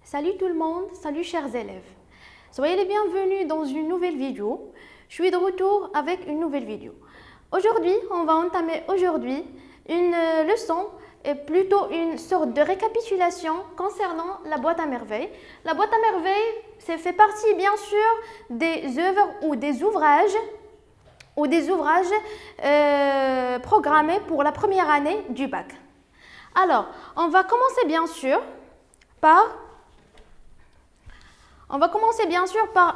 Salut tout le monde, salut chers élèves. Soyez les bienvenus dans une nouvelle vidéo. Je suis de retour avec une nouvelle vidéo. Aujourd'hui, on va entamer une leçon et plutôt une sorte de récapitulation concernant la boîte à merveilles. La boîte à merveilles, ça fait partie bien sûr des œuvres ou des ouvrages programmés pour la première année du bac. Alors, on va commencer bien sûr par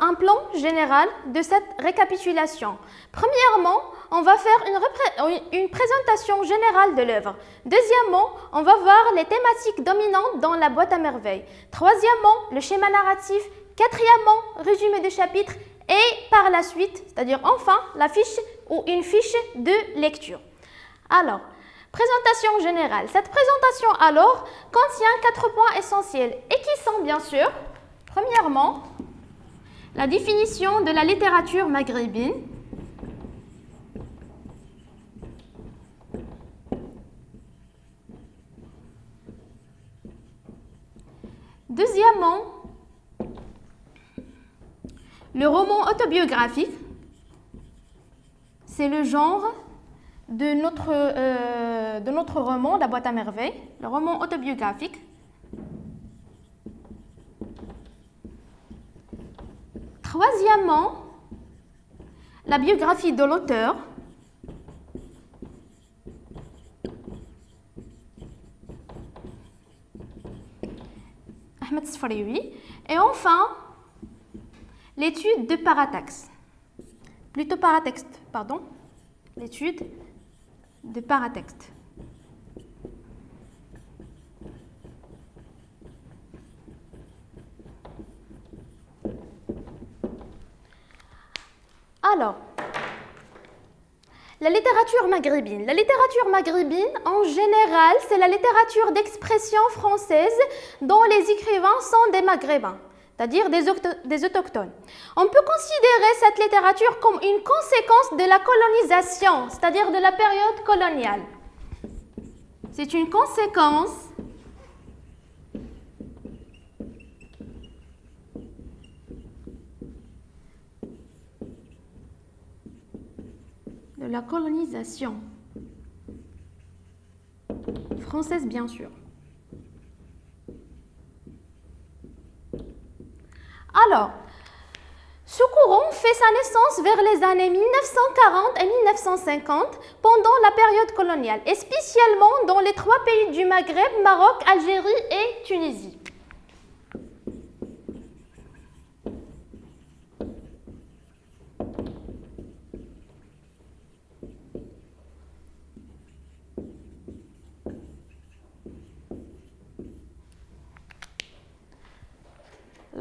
un plan général de cette récapitulation. Premièrement, on va faire une présentation générale de l'œuvre. Deuxièmement, on va voir les thématiques dominantes dans la boîte à merveilles. Troisièmement, le schéma narratif. Quatrièmement, résumé de chapitre. Et par la suite, c'est-à-dire enfin, la fiche ou une fiche de lecture. Alors, présentation générale. Cette présentation alors contient 4 points essentiels et qui sont bien sûr, premièrement, la définition de la littérature maghrébine. Deuxièmement, le roman autobiographique. C'est le genre de notre roman, La boîte à merveilles, le roman autobiographique. Troisièmement, la biographie de l'auteur. Ahmed Sfrioui. Et enfin, l'étude de paratexte. L'étude de paratexte. Alors, la littérature maghrébine. La littérature maghrébine, en général, c'est la littérature d'expression française dont les écrivains sont des maghrébins, c'est-à-dire des autochtones. On peut considérer cette littérature comme une conséquence de la colonisation, c'est-à-dire de la période coloniale. C'est une conséquence de la colonisation française, bien sûr. Alors, ce courant fait sa naissance vers les années 1940 et 1950 pendant la période coloniale, et spécialement dans les 3 pays du Maghreb, Maroc, Algérie et Tunisie.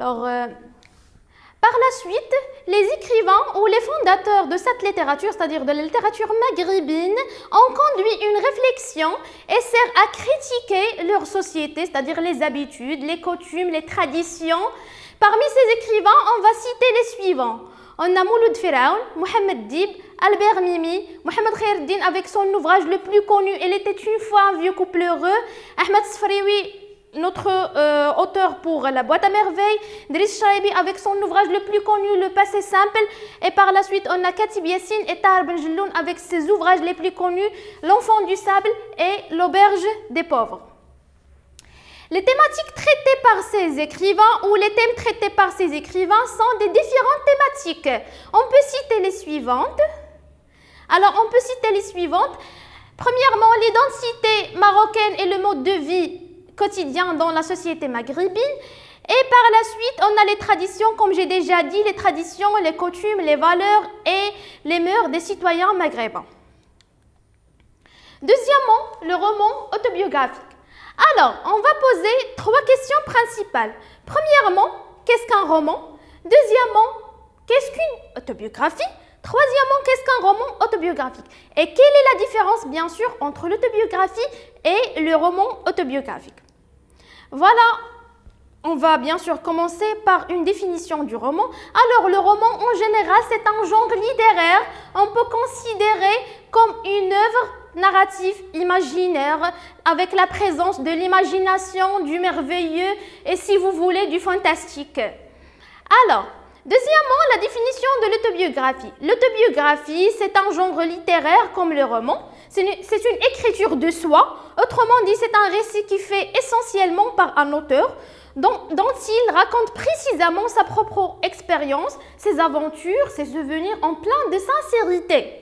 Alors, par la suite, les écrivains ou les fondateurs de cette littérature, c'est-à-dire de la littérature maghrébine, ont conduit une réflexion et servent à critiquer leur société, c'est-à-dire les habitudes, les coutumes, les traditions. Parmi ces écrivains, on va citer les suivants. On a Mouloud Firaoun, Mohamed Dib, Albert Mimi, Mohamed Khaireddin avec son ouvrage le plus connu, Il était une fois un vieux couple heureux, Ahmed Sfrioui, notre auteur pour La boîte à merveilles, Driss Chaibi avec son ouvrage le plus connu, Le passé simple, et par la suite on a Katib Yassine et Tahar Ben Jelloun avec ses ouvrages les plus connus, L'enfant du sable et L'auberge des pauvres. Les thématiques traitées par ces écrivains ou les thèmes traités par ces écrivains sont des différentes thématiques. On peut citer les suivantes. Premièrement, l'identité marocaine et le mode de vie quotidien dans la société maghrébine. Et par la suite, on a les traditions, comme j'ai déjà dit, les traditions, les coutumes, les valeurs et les mœurs des citoyens maghrébins. Deuxièmement, le roman autobiographique. Alors, on va poser 3 questions principales. Premièrement, qu'est-ce qu'un roman? Deuxièmement, qu'est-ce qu'une autobiographie? Troisièmement, qu'est-ce qu'un roman autobiographique? Et quelle est la différence, bien sûr, entre l'autobiographie et le roman autobiographique? Voilà, on va bien sûr commencer par une définition du roman. Alors, le roman, en général, c'est un genre littéraire. On peut considérer comme une œuvre narratif imaginaire avec la présence de l'imagination, du merveilleux et, si vous voulez, du fantastique. Alors, deuxièmement, la définition de l'autobiographie. L'autobiographie, c'est un genre littéraire comme le roman. C'est une écriture de soi. Autrement dit, c'est un récit qui est fait essentiellement par un auteur dont il raconte précisément sa propre expérience, ses aventures, ses souvenirs en plein de sincérité.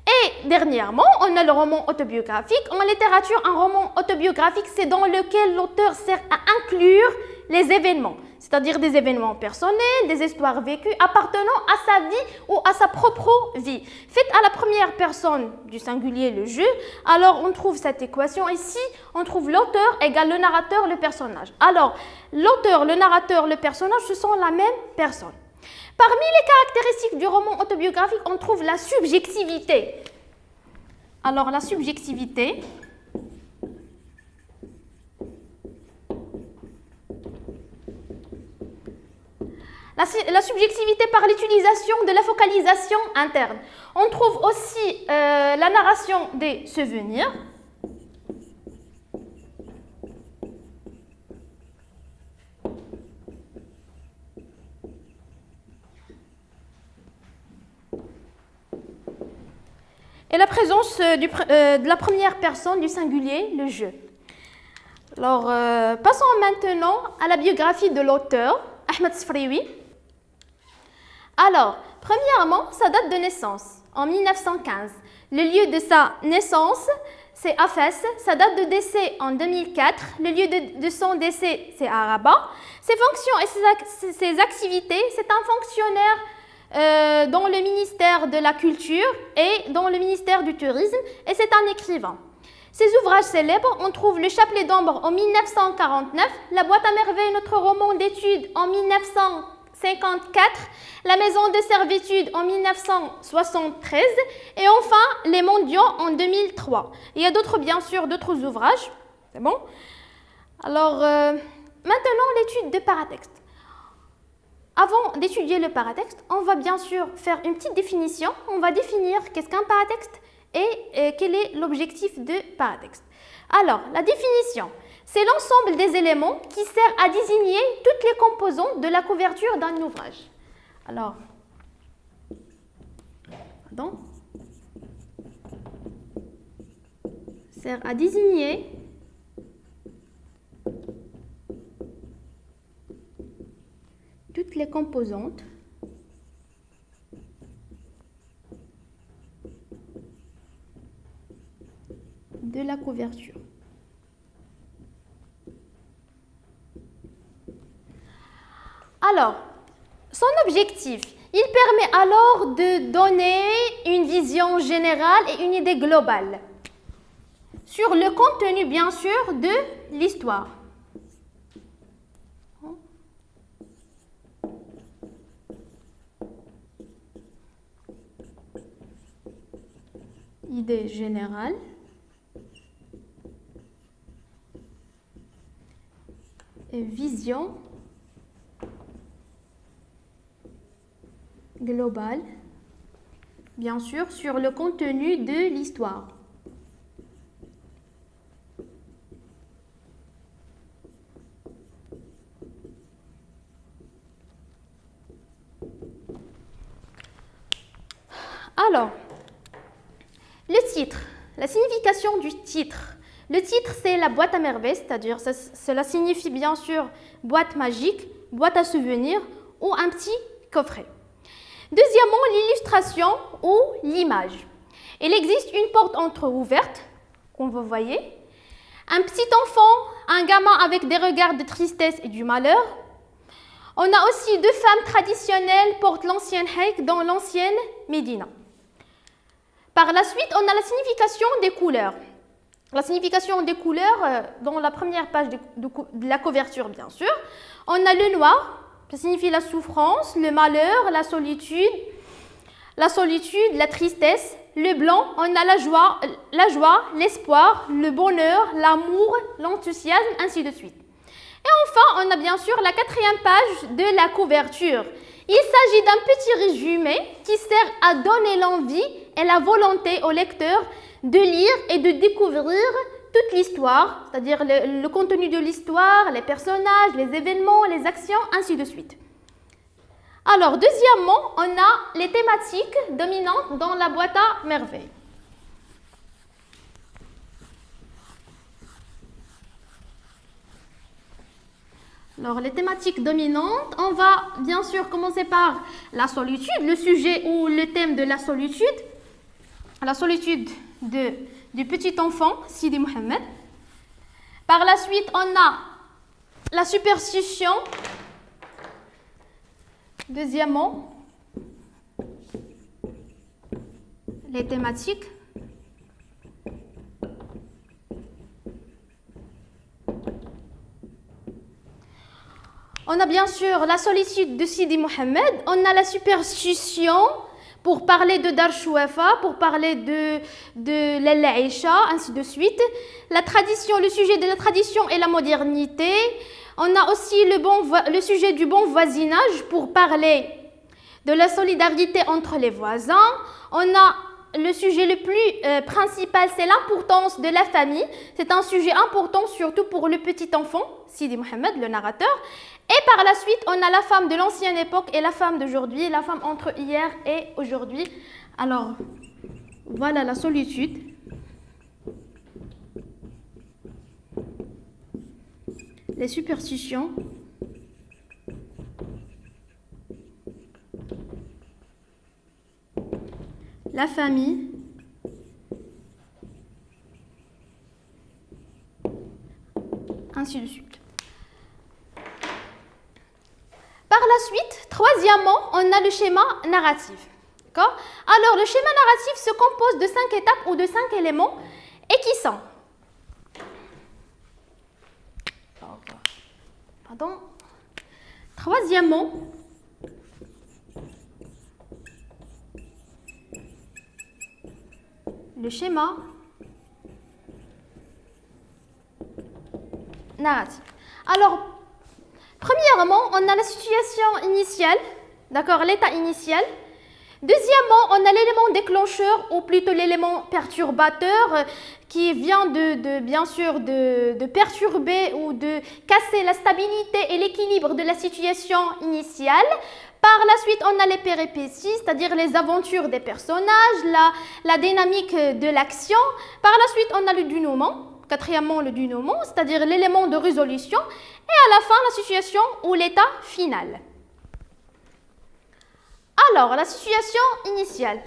Et dernièrement, on a le roman autobiographique. En littérature, un roman autobiographique, c'est dans lequel l'auteur sert à inclure les événements, c'est-à-dire des événements personnels, des histoires vécues appartenant à sa vie ou à sa propre vie. Faites à la première personne du singulier le je, alors on trouve cette équation ici, on trouve l'auteur égale le narrateur, le personnage. Alors, l'auteur, le narrateur, le personnage, ce sont la même personne. Parmi les caractéristiques du roman autobiographique, on trouve la subjectivité. Alors, la subjectivité, la subjectivité par l'utilisation de la focalisation interne. On trouve aussi la narration des souvenirs. Et la présence de la première personne du singulier, le je. Alors, passons maintenant à la biographie de l'auteur, Ahmed Sfrioui. Alors, premièrement, sa date de naissance, en 1915. Le lieu de sa naissance, c'est à Fès. Sa date de décès, en 2004. Le lieu de son décès, c'est à Rabat. Ses fonctions et ses activités, c'est un fonctionnaire dans le ministère de la Culture et dans le ministère du Tourisme, et c'est un écrivain. Ses ouvrages célèbres, on trouve Le Chapelet d'ombre en 1949, La boîte à merveilles, notre roman d'études en 1954, La maison de servitude en 1973 et enfin Les Mendiants en 2003. Il y a d'autres, bien sûr, d'autres ouvrages. C'est bon? Alors, maintenant l'étude de paratexte. Avant d'étudier le paratexte, on va bien sûr faire une petite définition. On va définir qu'est-ce qu'un paratexte et quel est l'objectif de paratexte. Alors, la définition, c'est l'ensemble des éléments qui sert à désigner toutes les composantes de la couverture d'un ouvrage. Alors, pardon, sert à désigner toutes les composantes de la couverture. Alors, son objectif, il permet alors de donner une vision générale et une idée globale sur le contenu, bien sûr, de l'histoire. Idée générale. Et vision globale, bien sûr, sur le contenu de l'histoire. Alors, le titre, la signification du titre. Le titre, c'est la boîte à merveilles, c'est-à-dire cela signifie bien sûr boîte magique, boîte à souvenirs ou un petit coffret. Deuxièmement, l'illustration ou l'image. Il existe une porte entrouverte, comme vous voyez, un petit enfant, un gamin avec des regards de tristesse et du malheur. On a aussi deux femmes traditionnelles portent l'ancienne haïk dans l'ancienne Médina. Par la suite, on a la signification des couleurs. La signification des couleurs, dans la première page de la couverture, bien sûr. On a le noir, ça signifie la souffrance, le malheur, la solitude, la tristesse. Le blanc, on a la joie, l'espoir, le bonheur, l'amour, l'enthousiasme, ainsi de suite. Et enfin, on a bien sûr la quatrième page de la couverture. Il s'agit d'un petit résumé qui sert à donner l'envie et la volonté au lecteur de lire et de découvrir toute l'histoire, c'est-à-dire le contenu de l'histoire, les personnages, les événements, les actions, ainsi de suite. Alors, deuxièmement, on a les thématiques dominantes dans la boîte à merveilles. Alors, les thématiques dominantes, on va bien sûr commencer par la solitude, le sujet ou le thème de la solitude du petit enfant, Sidi Mohammed. Par la suite, on a la superstition. Deuxièmement, les thématiques. On a bien sûr la solitude de Sidi Mohammed, on a la superstition pour parler de Dar Chouafa, pour parler de Lalla Aïcha, ainsi de suite. La tradition, le sujet de la tradition et la modernité. On a aussi le sujet du bon voisinage pour parler de la solidarité entre les voisins. On a le sujet le plus principal, c'est l'importance de la famille. C'est un sujet important surtout pour le petit enfant, Sidi Mohammed, le narrateur. Et par la suite, on a la femme de l'ancienne époque et la femme d'aujourd'hui, la femme entre hier et aujourd'hui. Alors, voilà la solitude. Les superstitions. La famille. Ainsi de suite. Par la suite, troisièmement, on a le schéma narratif. D'accord ? Alors, le schéma narratif se compose de 5 étapes ou de 5 éléments et qui sont... Pardon. Troisièmement, le schéma narratif. Alors, premièrement, on a la situation initiale, d'accord, l'état initial. Deuxièmement, on a l'élément déclencheur, ou plutôt l'élément perturbateur, qui vient bien sûr de perturber ou de casser la stabilité et l'équilibre de la situation initiale. Par la suite, on a les péripéties, c'est-à-dire les aventures des personnages, la dynamique de l'action. Par la suite, on a le dénouement. Quatrièmement, le dénouement, c'est-à-dire l'élément de résolution. Et à la fin, la situation ou l'état final. Alors, la situation initiale.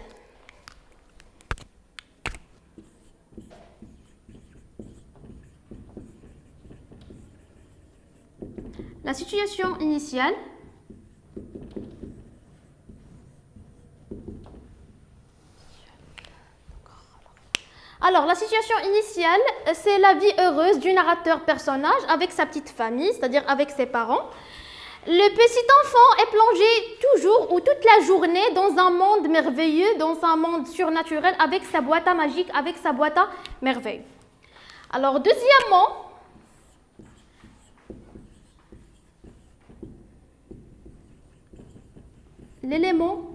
La situation initiale. Alors, la situation initiale, c'est la vie heureuse du narrateur-personnage avec sa petite famille, c'est-à-dire avec ses parents. Le petit enfant est plongé toujours ou toute la journée dans un monde merveilleux, dans un monde surnaturel avec sa boîte à magique, avec sa boîte à merveilles. Alors, deuxièmement, l'élément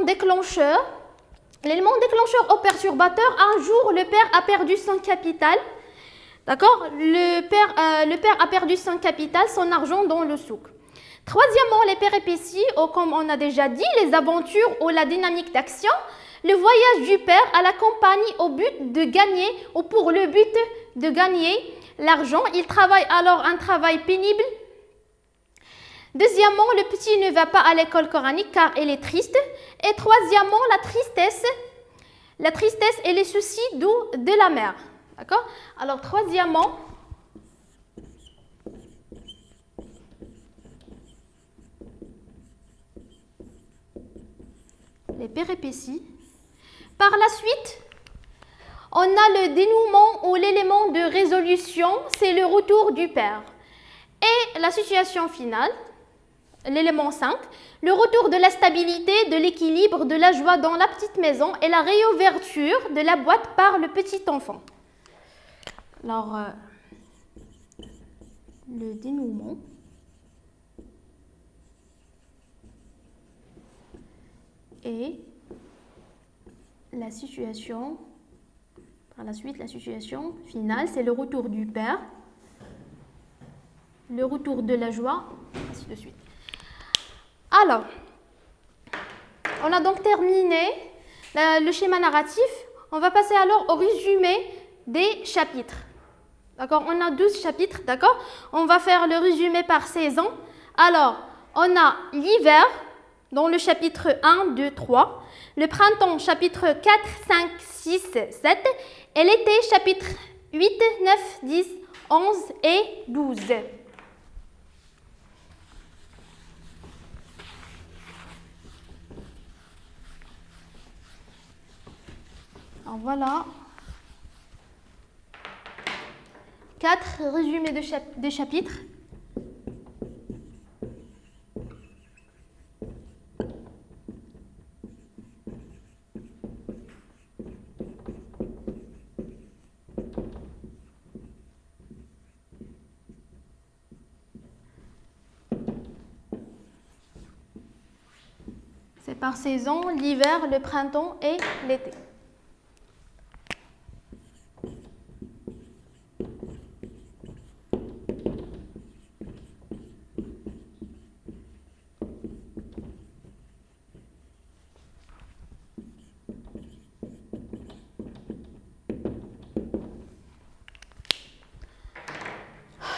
déclencheur. L'élément déclencheur au perturbateur, un jour, le père a perdu son capital. D'accord ? Le père a perdu son capital, son argent dans le souk. Troisièmement, les péripéties, ou comme on a déjà dit, les aventures ou la dynamique d'action. Le voyage du père à la compagnie au but de gagner, ou pour le but de gagner l'argent. Il travaille alors un travail pénible. Deuxièmement, le petit ne va pas à l'école coranique car il est triste. Et troisièmement, la tristesse et les soucis de la mère. D'accord ? Alors, troisièmement, les péripéties. Par la suite, on a le dénouement ou l'élément de résolution, c'est le retour du père. Et la situation finale, l'élément 5, le retour de la stabilité, de l'équilibre, de la joie dans la petite maison et la réouverture de la boîte par le petit enfant. Alors, le dénouement. Et la situation, par la suite, la situation finale, c'est le retour du père, le retour de la joie, ainsi de suite. Alors, on a donc terminé le schéma narratif. On va passer alors au résumé des chapitres. D'accord? On a 12 chapitres, d'accord? On va faire le résumé par saison. Alors, on a l'hiver, dans le chapitre 1, 2, 3. Le printemps, chapitre 4, 5, 6, 7. Et l'été, chapitre 8, 9, 10, 11 et 12. Alors voilà. 4 résumés des chapitres. C'est par saison, l'hiver, le printemps et l'été.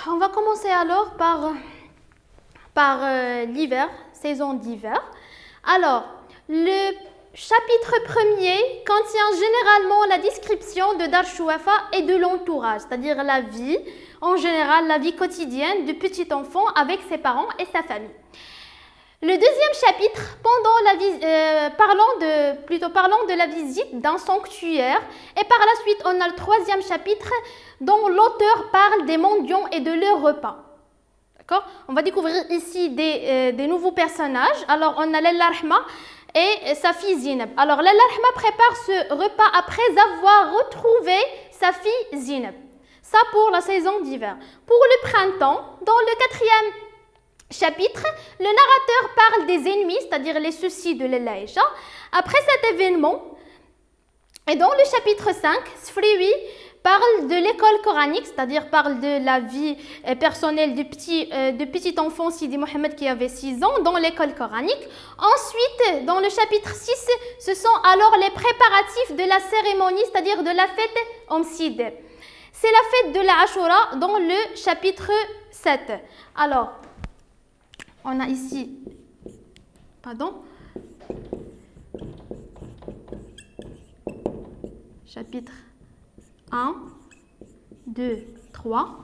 On va commencer alors par l'hiver, saison d'hiver. Alors, le chapitre premier contient généralement la description de Dar Chouafa et de l'entourage, c'est-à-dire la vie, en général la vie quotidienne du petit enfant avec ses parents et sa famille. Le deuxième chapitre, parlant de la visite d'un sanctuaire, et par la suite on a le troisième chapitre dont l'auteur parle des mendiants et de leurs repas. D'accord? On va découvrir ici des nouveaux personnages. Alors on a Lalla Rahma et sa fille Zineb. Alors Lalla Rahma prépare ce repas après avoir retrouvé sa fille Zineb. Ça pour la saison d'hiver. Pour le printemps, dans le quatrième chapitre, le narrateur parle des ennemis, c'est-à-dire les soucis de Lalla Aïcha. Après cet événement, et dans le chapitre 5, Sfriwi parle de l'école coranique, c'est-à-dire parle de la vie personnelle du petit enfant Sidi Mohamed qui avait 6 ans dans l'école coranique. Ensuite, dans le chapitre 6, ce sont alors les préparatifs de la cérémonie, c'est-à-dire de la fête Omsid. C'est la fête de la Ashura dans le chapitre 7. Alors, on a ici, chapitre 1, 2, 3.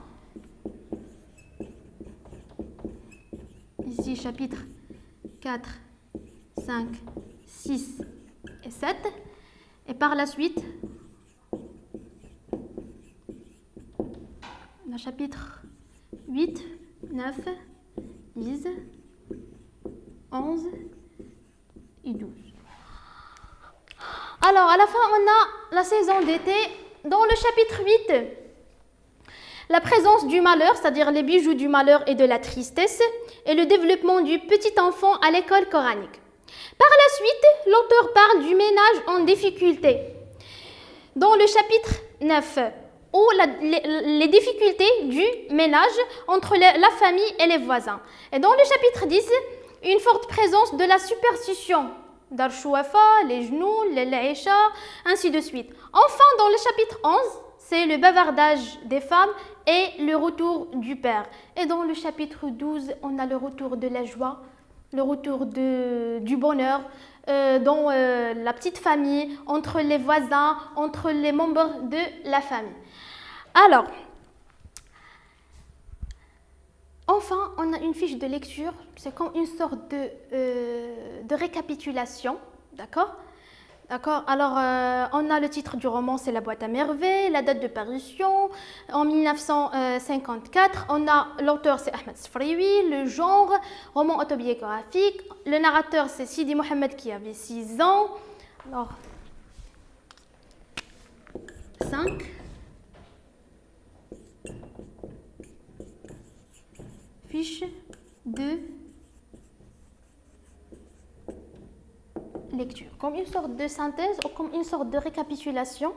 Ici, chapitre 4, 5, 6 et 7. Et par la suite, on a chapitre 8, 9, 10, 11 et 12. Alors, à la fin, on a la saison d'été. Dans le chapitre 8, la présence du malheur, c'est-à-dire les bijoux du malheur et de la tristesse, et le développement du petit enfant à l'école coranique. Par la suite, l'auteur parle du ménage en difficulté. Dans le chapitre 9, où les difficultés du ménage entre la famille et les voisins. Et dans le chapitre 10, une forte présence de la superstition. Dar Chouafa, les genoux, les Aïcha, ainsi de suite. Enfin, dans le chapitre 11, c'est le bavardage des femmes et le retour du père. Et dans le chapitre 12, on a le retour de la joie, le retour du bonheur dans la petite famille, entre les voisins, entre les membres de la famille. Alors, enfin, on a une fiche de lecture, c'est comme une sorte de récapitulation, d'accord? D'accord. Alors, on a le titre du roman, c'est La boîte à merveilles, la date de parution, en 1954. On a l'auteur, c'est Ahmed Sfriwi, le genre, roman autobiographique. Le narrateur, c'est Sidi Mohamed qui avait 6 ans. Alors, 5. Fiche de lecture. comme une sorte de synthèse ou comme une sorte de récapitulation.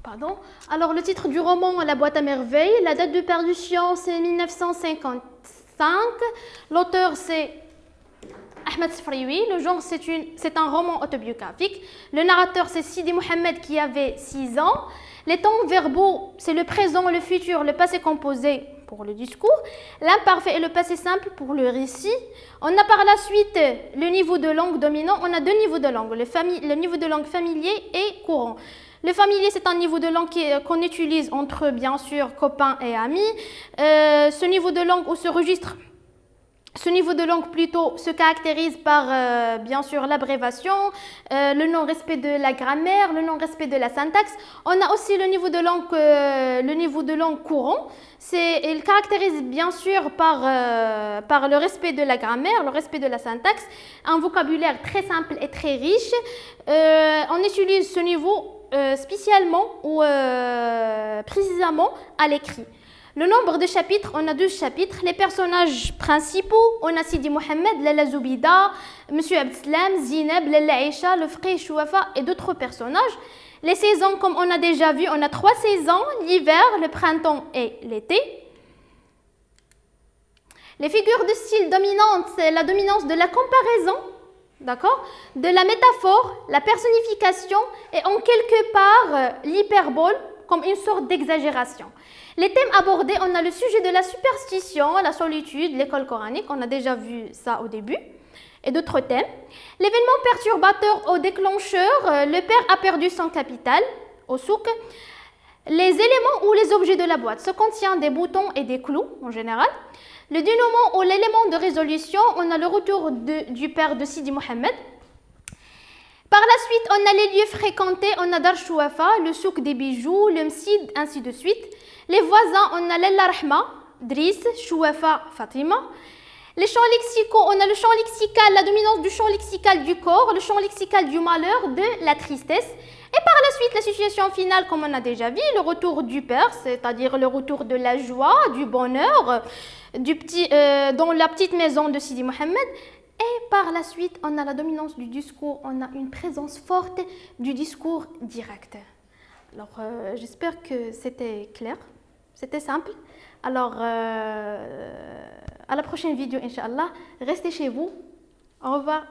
Pardon. Alors, le titre du roman, La boîte à merveilles. La date de parution, c'est 1955. L'auteur, c'est Ahmed Sfrioui. Le genre, c'est un roman autobiographique. Le narrateur, c'est Sidi Mohamed qui avait 6 ans. Les temps verbaux, c'est le présent, le futur, le passé composé pour le discours, l'imparfait et le passé simple pour le récit. On a par la suite le niveau de langue dominant. On a 2 niveaux de langue, le niveau de langue familier et courant. Le familier, c'est un niveau de langue qu'on utilise entre, bien sûr, copains et amis. Ce niveau de langue ou ce registre, ce niveau de langue plutôt se caractérise par, bien sûr, l'abréviation, le non-respect de la grammaire, le non-respect de la syntaxe. On a aussi le niveau de langue courant. Il caractérise bien sûr par le respect de la grammaire, le respect de la syntaxe, un vocabulaire très simple et très riche. On utilise ce niveau spécialement ou précisément à l'écrit. Le nombre de chapitres, on a 12 chapitres. Les personnages principaux, on a Sidi Mohamed, Lala Zoubida, Monsieur Abdeslam, Zineb, Lala Aïcha, le frère Chouafa et d'autres personnages. Les saisons, comme on a déjà vu, on a 3 saisons, l'hiver, le printemps et l'été. Les figures de style dominantes, c'est la dominance de la comparaison, d'accord, de la métaphore, la personnification et en quelque part l'hyperbole comme une sorte d'exagération. Les thèmes abordés, on a le sujet de la superstition, la solitude, l'école coranique, on a déjà vu ça au début, et d'autres thèmes. L'événement perturbateur au déclencheur, le père a perdu son capital, au souk. Les éléments ou les objets de la boîte, ça contient des boutons et des clous en général. Le dénouement ou l'élément de résolution, on a le retour du père de Sidi Mohamed. Par la suite, on a les lieux fréquentés, on a Dar Chouafa, le souk des bijoux, le Msid, ainsi de suite. Les voisins, on a Lalla Rahma, Driss, Chouafa, Fatima. Les champs lexicaux, on a le champ lexical, la dominance du champ lexical du corps, le champ lexical du malheur, de la tristesse. Et par la suite, la situation finale, comme on a déjà vu, le retour du père, c'est-à-dire le retour de la joie, du bonheur, dans la petite maison de Sidi Mohamed. Et par la suite, on a la dominance du discours, on a une présence forte du discours direct. Alors, j'espère que c'était clair, c'était simple. Alors, à la prochaine vidéo, Inch'Allah. Restez chez vous. Au revoir.